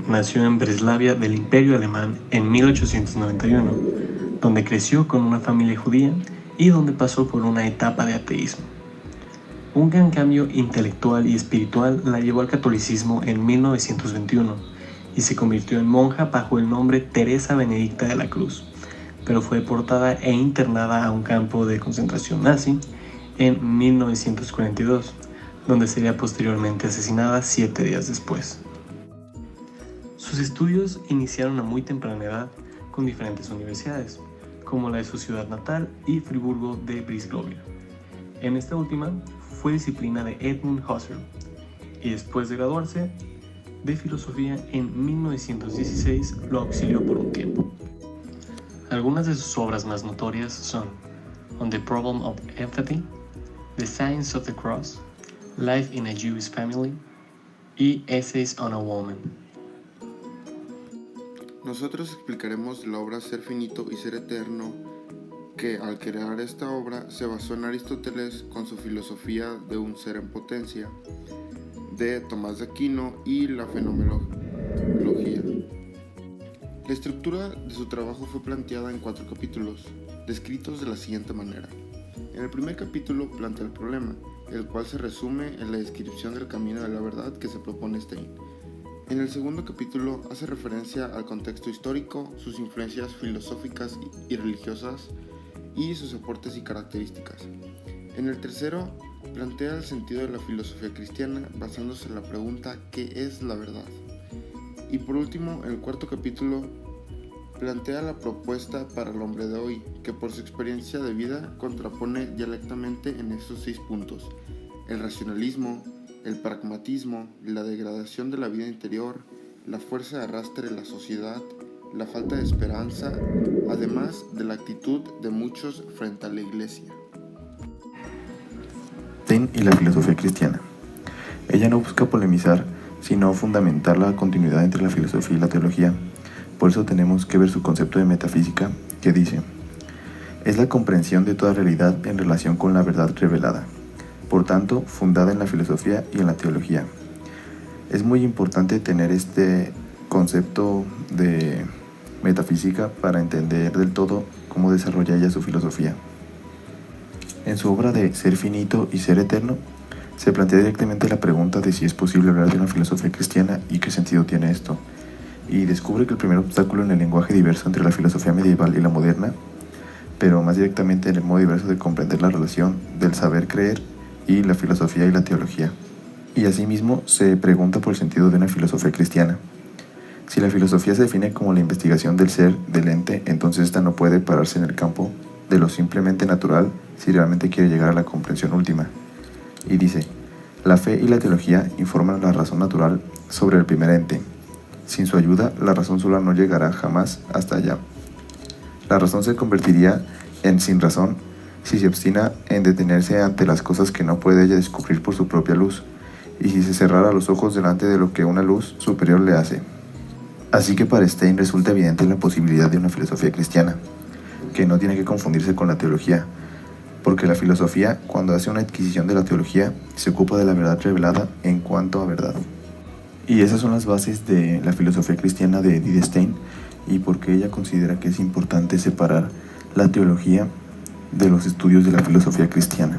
nació en Breslavia del Imperio Alemán en 1891, donde creció con una familia judía y donde pasó por una etapa de ateísmo. Un gran cambio intelectual y espiritual la llevó al catolicismo en 1921 y se convirtió en monja bajo el nombre Teresa Benedicta de la Cruz, pero fue deportada e internada a un campo de concentración nazi en 1942, donde sería posteriormente asesinada 7 días después. Sus estudios iniciaron a muy temprana edad con diferentes universidades, como la de su ciudad natal y Friburgo de Brisgovia. En esta última fue disciplina de Edmund Husserl y después de graduarse de filosofía en 1916 lo auxilió por un tiempo. Algunas de sus obras más notorias son On the Problem of Empathy, The Science of the Cross, Life in a Jewish Family y Essays on a Woman. Nosotros explicaremos la obra Ser finito y ser eterno, que al crear esta obra se basó en Aristóteles con su filosofía de un ser en potencia, de Tomás de Aquino y la fenomenología. La estructura de su trabajo fue planteada en 4 capítulos, descritos de la siguiente manera. En el primer capítulo plantea el problema, el cual se resume en la descripción del camino de la verdad que se propone Stein. En el segundo capítulo hace referencia al contexto histórico, sus influencias filosóficas y religiosas y sus aportes y características. En el tercero plantea el sentido de la filosofía cristiana basándose en la pregunta ¿qué es la verdad? Y por último, en el cuarto capítulo plantea la propuesta para el hombre de hoy, que por su experiencia de vida contrapone dialécticamente en estos 6 puntos: el racionalismo, el pragmatismo, la degradación de la vida interior, la fuerza de arrastre de la sociedad, la falta de esperanza, además de la actitud de muchos frente a la Iglesia. Stein y la filosofía cristiana. Ella no busca polemizar, sino fundamentar la continuidad entre la filosofía y la teología. Por eso tenemos que ver su concepto de metafísica, que dice: es la comprensión de toda realidad en relación con la verdad revelada, por tanto, fundada en la filosofía y en la teología. Es muy importante tener este concepto de metafísica para entender del todo cómo desarrolla ella su filosofía. En su obra de Ser finito y ser eterno, se plantea directamente la pregunta de si es posible hablar de una filosofía cristiana y qué sentido tiene esto, y descubre que el primer obstáculo en el lenguaje diverso entre la filosofía medieval y la moderna, pero más directamente en el modo diverso de comprender la relación del saber creer y la filosofía y la teología. Y asimismo se pregunta por el sentido de una filosofía cristiana. Si la filosofía se define como la investigación del ser, del ente, entonces esta no puede pararse en el campo de lo simplemente natural si realmente quiere llegar a la comprensión última. Y dice: la fe y la teología informan la razón natural sobre el primer ente. Sin su ayuda, la razón sola no llegará jamás hasta allá. La razón se convertiría en sin razón si se obstina en detenerse ante las cosas que no puede ella descubrir por su propia luz, y si se cerrara los ojos delante de lo que una luz superior le hace. Así que para Stein resulta evidente la posibilidad de una filosofía cristiana, que no tiene que confundirse con la teología, porque la filosofía, cuando hace una adquisición de la teología, se ocupa de la verdad revelada en cuanto a verdad. Y esas son las bases de la filosofía cristiana de Edith Stein, y por qué ella considera que es importante separar la teología de los estudios de la filosofía cristiana.